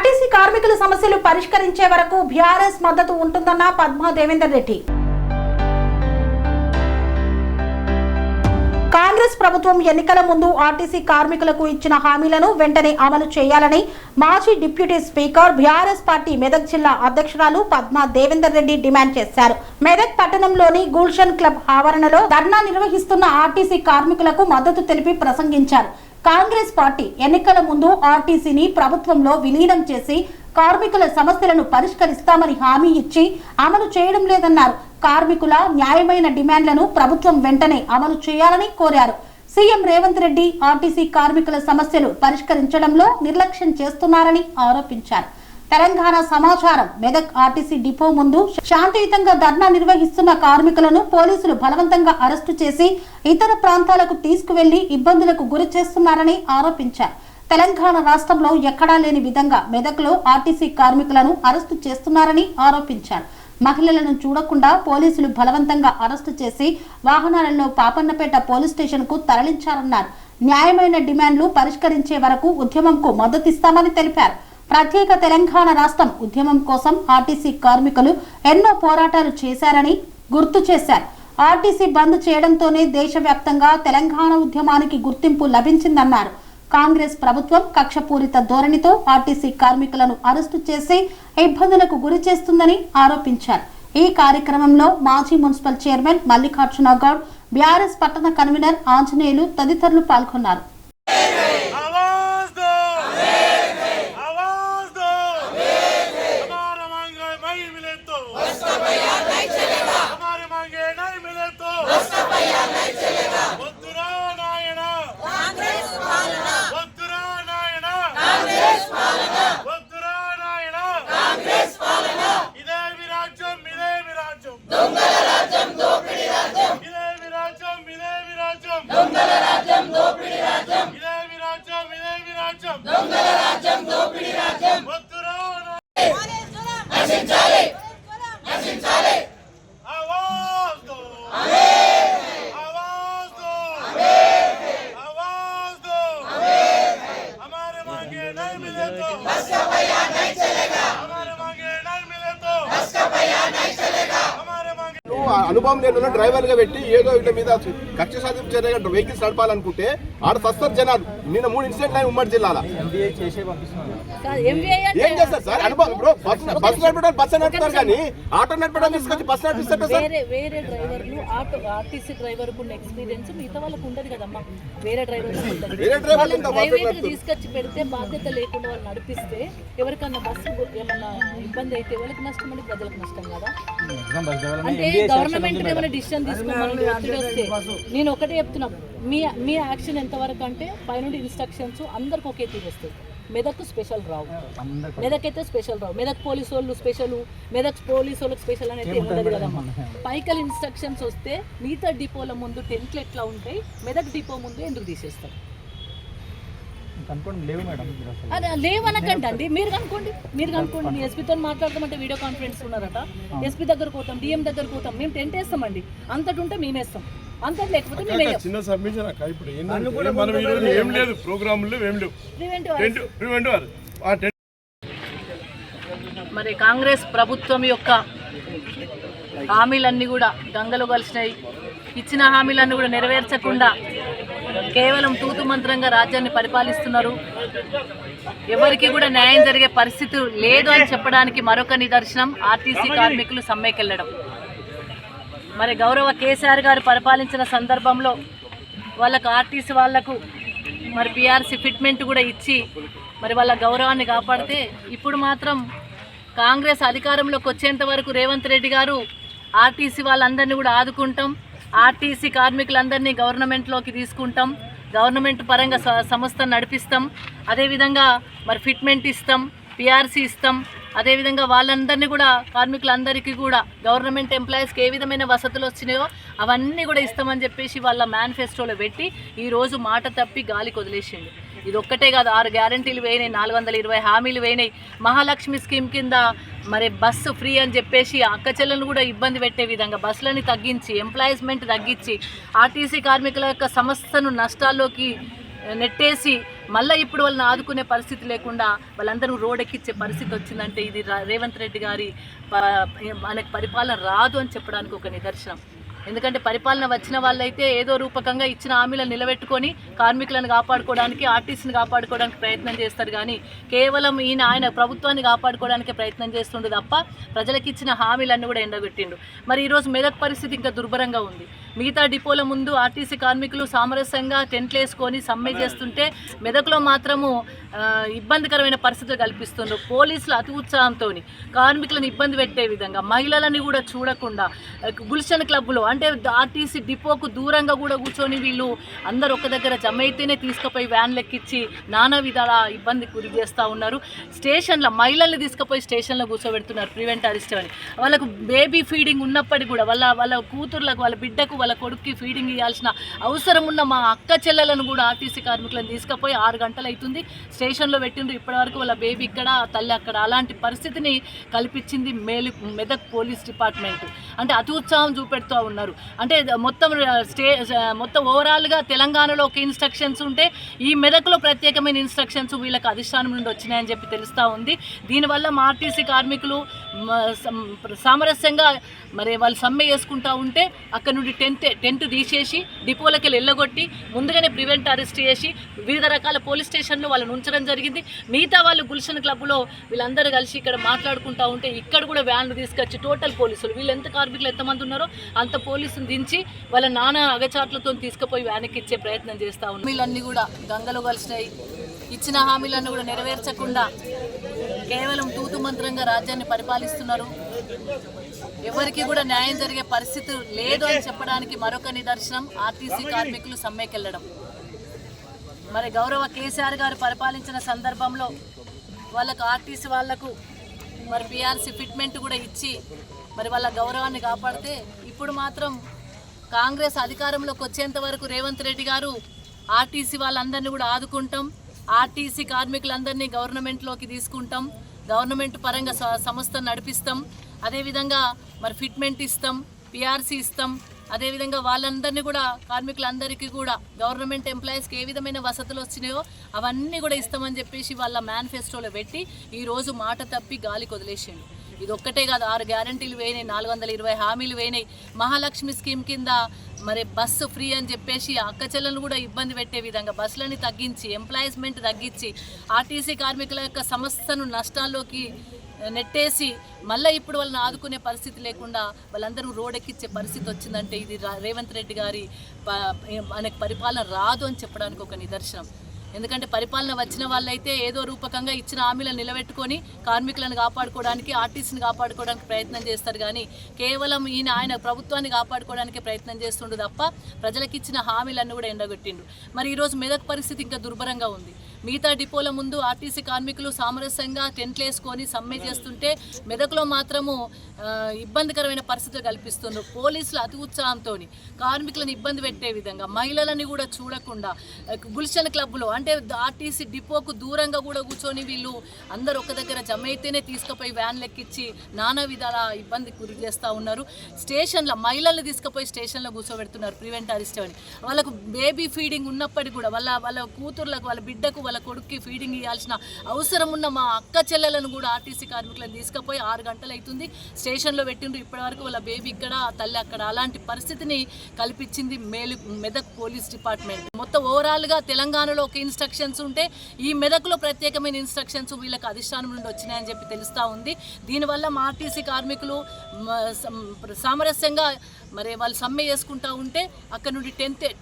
RTC కార్మికుల సమస్యలు పరిష్కరించే వరకు బీఆర్ఎస్ మద్దతు ఉంటుందన్న పద్మా దేవేందర్ రెడ్డి. కాంగ్రెస్ ప్రభుత్వం ఎన్నికల ముందు ఆర్టీసీ కార్మికులకు ఇచ్చిన హామీలను వెంటనే అమలు చేయాలని మాజీ deputy speaker BRS party Medak జిల్లా అధ్యక్షురాలు పద్మా దేవేందర్ రెడ్డి డిమాండ్ చేశారు. మెదక్ పట్టణంలోని గుల్షన్ క్లబ్ ఆవరణలో ధర్నా నిర్వహిస్తున్న ఆర్టీసీ కార్మికులకు మద్దతు తెలిపి ప్రసంగించారు. కాంగ్రెస్ పార్టీ ఎన్నికల ముందు ఆర్టీసీని ప్రభుత్వంలో విలీనం చేసి కార్మికుల సమస్యలను పరిష్కరిస్తామని హామీ ఇచ్చి అమలు చేయడం లేదన్నారు. కార్మికుల న్యాయమైన డిమాండ్లను ప్రభుత్వం వెంటనే అమలు చేయాలని కోరారు. సీఎం రేవంత్ రెడ్డి ఆర్టీసీ కార్మికుల సమస్యలు పరిష్కరించడంలో నిర్లక్ష్యం చేస్తున్నారని ఆరోపించారు. తెలంగాణ సమాచారం మెదక్ ఆర్టీసీ డిపో ముందు శాంతియుతంగా ధర్నా నిర్వహిస్తున్న కార్మికులను పోలీసులు బలవంతంగా అరెస్టు చేసి ఇతర ప్రాంతాలకు తీసుకువెళ్లి ఇబ్బందులకు గురి చేస్తున్నారని ఆరోపించారు. తెలంగాణ రాష్ట్రంలో ఎక్కడా లేని విధంగా మెదక్లో ఆర్టీసీ కార్మికులను అరెస్టు చేస్తున్నారని ఆరోపించారు. మహిళలను చూడకుండా పోలీసులు బలవంతంగా అరెస్టు చేసి వాహనాలలో పాపన్నపేట పోలీస్ స్టేషన్ కు తరలించారన్నారు. న్యాయమైన డిమాండ్లు పరిష్కరించే వరకు ఉద్యమంకు మద్దతిస్తామని తెలిపారు. ప్రత్యేక తెలంగాణ రాష్ట్రం ఉద్యమం కోసం ఆర్టీసీ కార్మికులు ఎన్నో పోరాటాలు చేశారని గుర్తు చేశారు. ఆర్టీసీ బంద్ చేయడంతోనే దేశవ్యాప్తంగా తెలంగాణ ఉద్యమానికి గుర్తింపు లభించిందన్నారు. కాంగ్రెస్ ప్రభుత్వం కక్షపూరిత ధోరణితో ఆర్టీసీ కార్మికులను అరెస్టు చేసి ఇబ్బందులకు గురి చేస్తుందని ఆరోపించారు. ఈ కార్యక్రమంలో మాజీ municipal chairman Mallikarjuna Goud, BRS పట్టణ కన్వీనర్ ఆంజనేయులు తదితరులు పాల్గొన్నారు. అనుభవం లేని డ్రైవర్గా పెట్టి ఏదో వీళ్ళ మీద కక్ష సాధింపు చర్యగా వెహికల్స్ నడపాలనుకుంటే ఆడ సస్తారు జనాలు. నిన్న 3 ఇన్సిడెంట్లు అయిన ఉమ్మడి జిల్లాలో ఏం చేస్తారు సార్? అనుభవం ఇప్పుడు బస్సు నడపడం బస్సు నడుపుతారు కానీ ఆటో నడపడం తీసుకొచ్చి బస్సు నడిపిస్తారు సార్. వేరే డ్రైవర్లు ఆర్టీసీ డ్రైవర్ ఎక్స్పీరియన్స్ మిగతా వాళ్ళకు ఉండదు కదమ్మా. వేరే డ్రైవర్లు తీసుకొచ్చి పెడితే బాధ్యత లేకుండా వాళ్ళు నడిపిస్తే ఎవరికన్నా బస్సు ఏమన్నా ఇబ్బంది అయితే వాళ్ళకి నష్టం అంటే ప్రజలకు నష్టం కదా. అంటే గవర్నమెంట్ ఏమైనా డిసిషన్ తీసుకోమని ఒత్తిడి వస్తే నేను ఒకటే చెప్తున్నా, మీ యాక్షన్ ఎంతవరకు అంటే పైనుండి ఇన్స్ట్రక్షన్స్ అందరికి ఒకే తీరుస్తుంది. మెదక్ స్పెషల్ రావు, మెదక్ అయితే స్పెషల్ రావు. మెదక్ పోలీసు వాళ్ళు స్పెషల్, మెదక్ పోలీసు వాళ్ళకి స్పెషల్ అని అయితే ఉండదు కదమ్మా. పైకల్ ఇన్స్ట్రక్షన్స్ వస్తే మిగతా డిపోల ముందు టెంట్లు ఎట్లా ఉంటాయి, మెదక్ డిపో ముందు ఎందుకు తీసేస్తారు? లేవనకండి అండి, మీరు కనుక్కోండి. మీ ఎస్పీతో మాట్లాడతామంటే వీడియో కాన్ఫరెన్స్ ఉన్నారట. ఎస్పీ దగ్గరకు పోతాం, డిఎం దగ్గరకు పోతాం, మేము టెంట్ వేస్తామండి. అంతటి ఉంటే మేమేస్తాం, అంతటి లేకపోతే చిన్న సబ్మిషన్ అక్క. ఇప్పుడు ఏం లేదు, ప్రోగ్రాములు ఏం లేవు. మరి కాంగ్రెస్ ప్రభుత్వం యొక్క హామీలన్నీ కూడా గంగలో కలిసినాయి. ఇచ్చిన హామీలన్నీ కూడా నెరవేర్చకుండా కేవలం తూతు మంత్రంగా రాజ్యాన్ని పరిపాలిస్తున్నారు. ఎవరికి కూడా న్యాయం జరిగే పరిస్థితి లేదు అని చెప్పడానికి మరొక నిదర్శనం ఆర్టీసీ కార్మికులు సమ్మెకెళ్ళడం. మరి గౌరవ కేసీఆర్ గారు పరిపాలించిన సందర్భంలో వాళ్ళకు ఆర్టీసీ వాళ్లకు మరి పీఆర్సీ ఫిట్మెంట్ కూడా ఇచ్చి మరి వాళ్ళ గౌరవాన్ని కాపాడితే, ఇప్పుడు మాత్రం కాంగ్రెస్ అధికారంలోకి వచ్చేంత వరకు రేవంత్ రెడ్డి గారు ఆర్టీసీ వాళ్ళందరినీ కూడా ఆదుకుంటాం, ఆర్టీసీ కార్మికులందరినీ గవర్నమెంట్లోకి తీసుకుంటాం, గవర్నమెంట్ పరంగా సంస్థను నడిపిస్తాం, అదేవిధంగా మరి ఫిట్మెంట్ ఇస్తాం, పీఆర్సీ ఇస్తాం, అదేవిధంగా వాళ్ళందరినీ కూడా కార్మికులందరికీ కూడా గవర్నమెంట్ ఎంప్లాయీస్కి ఏ విధమైన వసతులు వచ్చినాయో అవన్నీ కూడా ఇస్తామని చెప్పేసి వాళ్ళ మేనిఫెస్టోలో పెట్టి ఈరోజు మాట తప్పి గాలికి వదిలేసిండు. ఇది ఒక్కటే కాదు, 6 గ్యారంటీలు వేయినాయి, 420 హామీలు వేయినాయి. మహాలక్ష్మి స్కీమ్ కింద మరి బస్సు ఫ్రీ అని చెప్పేసి అక్క చెల్లెలను కూడా ఇబ్బంది పెట్టే విధంగా బస్సులని తగ్గించి, ఎంప్లాయ్మెంట్ తగ్గించి, ఆర్టీసీ కార్మికుల యొక్క సంస్థను నష్టాల్లోకి నెట్టేసి మళ్ళీ ఇప్పుడు వాళ్ళని ఆదుకునే పరిస్థితి లేకుండా వాళ్ళందరూ రోడ్డెక్కిచ్చే పరిస్థితి వచ్చిందంటే ఇది రేవంత్ రెడ్డి గారి మనకు పరిపాలన రాదు అని చెప్పడానికి ఒక నిదర్శనం. ఎందుకంటే పరిపాలన వచ్చిన వాళ్ళైతే ఏదో రూపకంగా ఇచ్చిన హామీలను నిలబెట్టుకొని కార్మికులను కాపాడుకోవడానికి, ఆర్టీసీని కాపాడుకోవడానికి ప్రయత్నం చేస్తారు. కానీ కేవలం ఆయన ప్రభుత్వాన్ని కాపాడుకోవడానికే ప్రయత్నం చేస్తుండే తప్ప ప్రజలకు ఇచ్చిన హామీలన్నీ కూడా ఎండగొట్టిండు. మరి ఈరోజు మెదక్ పరిస్థితి ఇంకా దుర్భరంగా ఉంది. మిగతా డిపోల ముందు ఆర్టీసీ కార్మికులు సామరస్యంగా టెంట్లు వేసుకొని సమ్మె చేస్తుంటే మెదక్లో మాత్రము ఇబ్బందికరమైన పరిస్థితులు కల్పిస్తున్నారు. పోలీసులు అతి ఉత్సాహంతో కార్మికులను ఇబ్బంది పెట్టే విధంగా, మహిళలని కూడా చూడకుండా గుల్షన్ క్లబ్లో అంటే ఆర్టీసీ డిపోకు దూరంగా కూడా కూర్చొని వీళ్ళు అందరు ఒక దగ్గర జమ అయితేనే తీసుకుపోయి వ్యాన్లు ఎక్కించి నానా విధాల ఇబ్బంది గురి చేస్తూ ఉన్నారు. స్టేషన్లో మహిళల్ని తీసుకుపోయి స్టేషన్లో కూర్చోబెడుతున్నారు ప్రివెంట్ అరెస్ట్ అని. వాళ్ళకు బేబీ ఫీడింగ్ ఉన్నప్పటికీ కూడా వాళ్ళ కూతుర్లకు, వాళ్ళ బిడ్డకు, వాళ్ళ కొడుక్కి ఫీడింగ్ ఇవ్వాల్సిన అవసరం ఉన్న మా అక్క చెల్లెలను కూడా ఆర్టీసీ కార్మికులను తీసుకుపోయి 6 గంటలు అవుతుంది స్టేషన్లో పెట్టిండ్రు. ఇప్పటివరకు వాళ్ళ బేబీ ఇక్కడ, తల్లి అక్కడ. అలాంటి పరిస్థితిని కల్పించింది మెదక్ పోలీస్ డిపార్ట్మెంట్. అంటే అతి ఉత్సాహం చూపెడుతూ ఉన్నారు. అంటే మొత్తం ఓవరాల్గా తెలంగాణలో ఒక ఇన్స్ట్రక్షన్స్ ఉంటే ఈ మెదక్లో ప్రత్యేకమైన ఇన్స్ట్రక్షన్స్ వీళ్ళకి అధిష్టానం నుండి వచ్చినాయని చెప్పి తెలుస్తూ ఉంది. దీనివల్ల మా ఆర్టీసీ కార్మికులు సామరస్యంగా మరి వాళ్ళు సమ్మె చేసుకుంటూ ఉంటే అక్కడ నుండి టెంట్ తీసేసి డిపోలకి వెళ్ళగొట్టి ముందుగానే ప్రివెంట్ అరెస్ట్ చేసి వివిధ రకాల పోలీస్ స్టేషన్లో వాళ్ళని ఉంచడం జరిగింది. మిగతా వాళ్ళు గుల్షన్ క్లబ్లో వీళ్ళందరూ కలిసి ఇక్కడ మాట్లాడుకుంటూ ఉంటే ఇక్కడ కూడా వ్యాన్లు తీసుకొచ్చి టోటల్ పోలీసులు, వీళ్ళు ఎంత కార్మికులు ఎంతమంది ఉన్నారో అంత పోలీసులు దించి వాళ్ళ నానా అగచాట్లతో తీసుకుపోయి వ్యాన్కి ఇచ్చే ప్రయత్నం చేస్తూ ఉన్నారు. హామీలన్నీ కూడా గంగలో కలిసినాయి. ఇచ్చిన హామీలన్నీ కూడా నెరవేర్చకుండా కేవలం తూతు మంత్రంగా రాజ్యాన్ని పరిపాలిస్తున్నారు. ఎవరికి కూడా న్యాయం జరిగే పరిస్థితి లేదు అని చెప్పడానికి మరొక నిదర్శనం ఆర్టీసీ కార్మికులు సమ్మెకెళ్ళడం. మరి గౌరవ కేసీఆర్ గారు పరిపాలించిన సందర్భంలో వాళ్ళకు ఆర్టీసీ వాళ్లకు మరి పిఆర్సీ ఫిట్మెంట్ కూడా ఇచ్చి మరి వాళ్ళ గౌరవాన్ని కాపాడితే ఇప్పుడు మాత్రం కాంగ్రెస్ అధికారంలోకి వచ్చేంత వరకు రేవంత్ రెడ్డి గారు ఆర్టీసీ వాళ్ళందరినీ కూడా ఆదుకుంటాం, ఆర్టీసీ కార్మికులందరినీ గవర్నమెంట్లోకి తీసుకుంటాం, గవర్నమెంట్ పరంగా సంస్థను నడిపిస్తాం, అదేవిధంగా మరి ఫిట్మెంట్ ఇస్తాం, పిఆర్సీ ఇస్తాం, అదేవిధంగా వాళ్ళందరినీ కూడా కార్మికులందరికీ కూడా గవర్నమెంట్ ఎంప్లాయీస్కి ఏ విధమైన వసతులు వచ్చినాయో అవన్నీ కూడా ఇస్తామని చెప్పేసి వాళ్ళ మేనిఫెస్టోలో పెట్టి ఈరోజు మాట తప్పి గాలికి వదిలేసిండు. ఇది ఒక్కటే కాదు, 6 గ్యారంటీలు వేయినాయి, 420 హామీలు వేయినాయి. మహాలక్ష్మి స్కీమ్ కింద మరి బస్సు ఫ్రీ అని చెప్పేసి అక్క చెల్లెలను కూడా ఇబ్బంది పెట్టే విధంగా బస్సులని తగ్గించి, ఎంప్లాయ్మెంట్ తగ్గించి ఆర్టీసీ కార్మికుల యొక్క సంస్థను నష్టాల్లోకి నెట్టేసి మళ్ళీ ఇప్పుడు వాళ్ళని ఆదుకునే పరిస్థితి లేకుండా వాళ్ళందరూ రోడ్డెక్కిచ్చే పరిస్థితి వచ్చిందంటే ఇది రేవంత్ రెడ్డి గారి మనకు పరిపాలన రాదు అని చెప్పడానికి ఒక నిదర్శనం. ఎందుకంటే పరిపాలన వచ్చిన వాళ్ళైతే ఏదో రూపకంగా ఇచ్చిన హామీలను నిలబెట్టుకొని కార్మికులను కాపాడుకోవడానికి, ఆర్టీసీని కాపాడుకోవడానికి ప్రయత్నం చేస్తారు. కానీ కేవలం ఆయన ప్రభుత్వాన్ని కాపాడుకోవడానికే ప్రయత్నం చేస్తుండు తప్ప ప్రజలకు ఇచ్చిన హామీలన్నీ కూడా ఎండగొట్టిండు. మరి ఈరోజు మెదక్ పరిస్థితి ఇంకా దుర్భరంగా ఉంది. మిగతా డిపోల ముందు ఆర్టీసీ కార్మికులు సామరస్యంగా టెంట్లు వేసుకొని సమ్మె చేస్తుంటే మెదక్లో మాత్రము ఇబ్బందికరమైన పరిస్థితులు కల్పిస్తున్నారు. పోలీసులు అతి ఉత్సాహంతో కార్మికులను ఇబ్బంది పెట్టే విధంగా, మహిళలని కూడా చూడకుండా గుల్షన్ క్లబ్లో అంటే ఆర్టీసీ డిపోకు దూరంగా కూడా కూర్చొని వీళ్ళు అందరు ఒక దగ్గర జమ అయితేనే తీసుకుపోయి వ్యాన్లు ఎక్కించి నానా విధాల ఇబ్బంది గురి చేస్తూ ఉన్నారు. స్టేషన్లో మహిళల్ని తీసుకుపోయి స్టేషన్లో కూర్చోబెడుతున్నారు ప్రివెంట్ అరెస్ట్ అని. వాళ్ళకు బేబీ ఫీడింగ్ ఉన్నప్పటికీ కూడా వాళ్ళ కూతుర్లకు, వాళ్ళ బిడ్డకు, వాళ్ళ కొడుక్కి ఫీడింగ్ ఇవ్వాల్సిన అవసరం ఉన్న మా అక్క చెల్లెలను కూడా ఆర్టీసీ కార్మికులను తీసుకుపోయి 6 గంటలు అవుతుంది స్టేషన్లో పెట్టిండ్రు. ఇప్పటివరకు వాళ్ళ బేబీ ఇక్కడ, తల్లి అక్కడ. అలాంటి పరిస్థితిని కల్పించింది మెదక్ పోలీస్ డిపార్ట్మెంట్. మొత్తం ఓవరాల్గా తెలంగాణలో ఒక ఇన్స్ట్రక్షన్స్ ఉంటే ఈ మెదక్లో ప్రత్యేకమైన ఇన్స్ట్రక్షన్స్ వీళ్ళకి అధిష్టానం నుండి వచ్చినాయని చెప్పి తెలుస్తూ ఉంది. దీనివల్ల మా ఆర్టీసీ కార్మికులు సామరస్యంగా మరి వాళ్ళు సమ్మె చేసుకుంటూ ఉంటే అక్కడ నుండి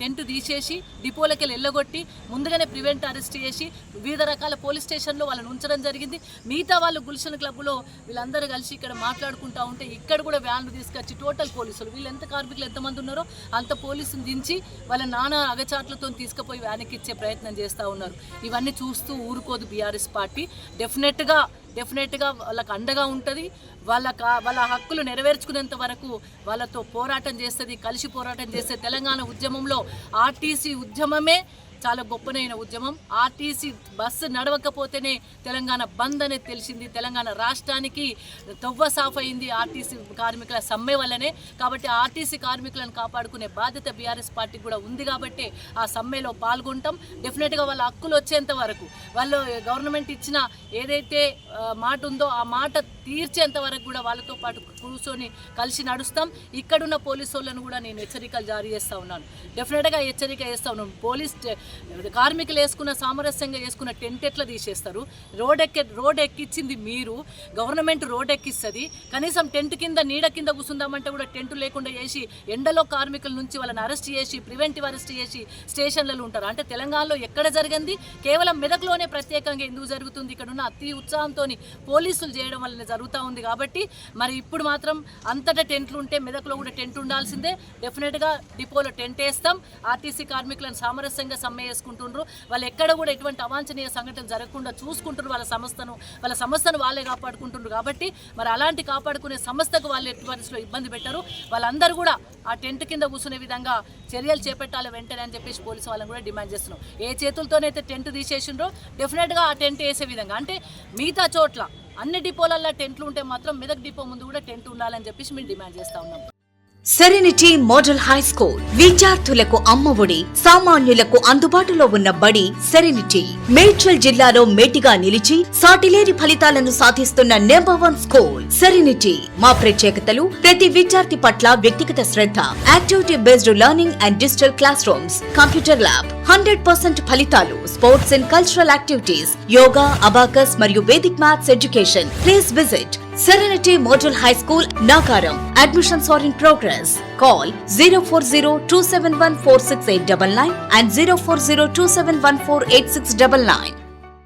టెంట్ తీసేసి డిపోలకి వెళ్ళగొట్టి ముందుగానే ప్రివెంట్ అరెస్ట్ చేసి వివిధ రకాల పోలీస్ స్టేషన్లో వాళ్ళని ఉంచడం జరిగింది. మిగతా వాళ్ళు గుల్షన్ క్లబ్లో వీళ్ళందరూ కలిసి ఇక్కడ మాట్లాడుకుంటూ ఉంటే ఇక్కడ కూడా వ్యాన్లు తీసుకొచ్చి టోటల్ పోలీసులు, వీళ్ళు ఎంత కార్మికులు ఎంతమంది ఉన్నారో అంత పోలీసులు దించి వాళ్ళ నానా అగచాట్లతో తీసుకుపోయి వ్యాన్కి ఇచ్చే ప్రయత్నం చేస్తూ ఉన్నారు. ఇవన్నీ చూస్తూ ఊరుకోదు బీఆర్ఎస్ పార్టీ. డెఫినెట్గా వాళ్ళకు అండగా ఉంటుంది. వాళ్ళ హక్కులు నెరవేర్చుకునేంత వరకు వాళ్ళతో పోరాటం చేస్తుంది, కలిసి పోరాటం చేస్తే తెలంగాణ ఉద్యమంలో ఆర్టీసీ ఉద్యమమే చాలా గొప్పనైన ఉద్యమం. ఆర్టీసీ బస్సు నడవకపోతేనే తెలంగాణ బంద్ అనేది తెలిసింది. తెలంగాణ రాష్ట్రానికి తవ్వ సాఫ్ అయింది ఆర్టీసీ కార్మికుల సమ్మె వల్లనే. కాబట్టి ఆర్టీసీ కార్మికులను కాపాడుకునే బాధ్యత బీఆర్ఎస్ పార్టీకి కూడా ఉంది. కాబట్టి ఆ సమ్మెలో పాల్గొంటాం. డెఫినెట్గా వాళ్ళ హక్కులు వచ్చేంత వరకు, వాళ్ళు గవర్నమెంట్ ఇచ్చిన ఏదైతే మాట ఉందో ఆ మాట తీర్చేంత వరకు కూడా వాళ్ళతో పాటు కూర్చొని కలిసి నడుస్తాం. ఇక్కడున్న పోలీసు వాళ్ళను కూడా నేను హెచ్చరికలు జారీ చేస్తూ ఉన్నాను. డెఫినెట్గా హెచ్చరిక చేస్తూ ఉన్నాను. పోలీస్ కార్మికులు వేసుకున్న సామరస్యంగా వేసుకున్న టెంట్ ఎట్లా తీసేస్తారు? రోడ్ ఎక్కించింది మీరు, గవర్నమెంట్ రోడ్ ఎక్కిస్తుంది. కనీసం టెంట్ కింద నీడ కింద కూర్చుందామంటే కూడా టెంట్ లేకుండా చేసి ఎండలో కార్మికుల నుంచి వాళ్ళని అరెస్ట్ చేసి ప్రివెంటివ్ అరెస్ట్ చేసి స్టేషన్లలో ఉంటారు. అంటే తెలంగాణలో ఎక్కడ జరిగింది? కేవలం మెదక్లోనే ప్రత్యేకంగా ఎందుకు జరుగుతుంది? ఇక్కడ ఉన్న అతి ఉత్సాహంతో పోలీసులు చేయడం వల్ల జరుగుతూ ఉంది. కాబట్టి మరి ఇప్పుడు మాత్రం అంతటా టెంట్లు ఉంటే మెదక్లో కూడా టెంట్ ఉండాల్సిందే. డెఫినెట్గా డిపోలో టెంట్ వేస్తాం. ఆర్టీసీ కార్మికులను సామరస్యంగా సమ్మె చేసుకుంటుండ్రు. వాళ్ళు ఎక్కడ కూడా ఎటువంటి అవాంఛనీయ సంఘటనలు జరగకుండా చూసుకుంటారు. వాళ్ళ సంస్థను వాళ్ళే కాపాడుకుంటున్నారు. కాబట్టి మరి అలాంటి కాపాడుకునే సంస్థకు వాళ్ళు ఎట్టి పరిస్థితుల్లో ఇబ్బంది పెట్టారు. వాళ్ళందరూ కూడా ఆ టెంట్ కింద కూర్చునే విధంగా చర్యలు చేపట్టాలి వెంటనే అని చెప్పేసి పోలీసు వాళ్ళని కూడా డిమాండ్ చేస్తున్నాం. ఏ చేతులతోనైతే టెంట్ తీసేసిండ్రో డెఫినెట్గా ఆ టెంట్ వేసే విధంగా, అంటే మిగతా చోట్ల అన్ని డిపోలల్లో టెంట్లు ఉంటే మాత్రం మెదక్ డిపో ముందు కూడా టెంట్ ఉండాలని చెప్పేసి మేము డిమాండ్ చేస్తా ఉన్నాం. సెరెనిటీ మోడల్ హై స్కూల్ విద్యార్థులకు అమ్మఒడి, సామాన్యులకు అందుబాటులో ఉన్న బడి సెరెనిటీ. మేడ్చల్ జిల్లాలో మేటిగా నిలిచి సాటిలేని ఫలితాలను సాధిస్తున్న #1 స్కూల్ సెరెనిటీ. మా ప్రత్యేకతలు: ప్రతి విద్యార్థి పట్ల వ్యక్తిగత శ్రద్ధ, activity based learning and digital classrooms, computer lab, 100% ఫలితాలు, sports and cultural activities, yoga, abacus మరియు Vedic maths education. Please visit Serenity Model High School, Nagaram. Admissions are in progress. Call 040-271-46899 and 040-271-48699.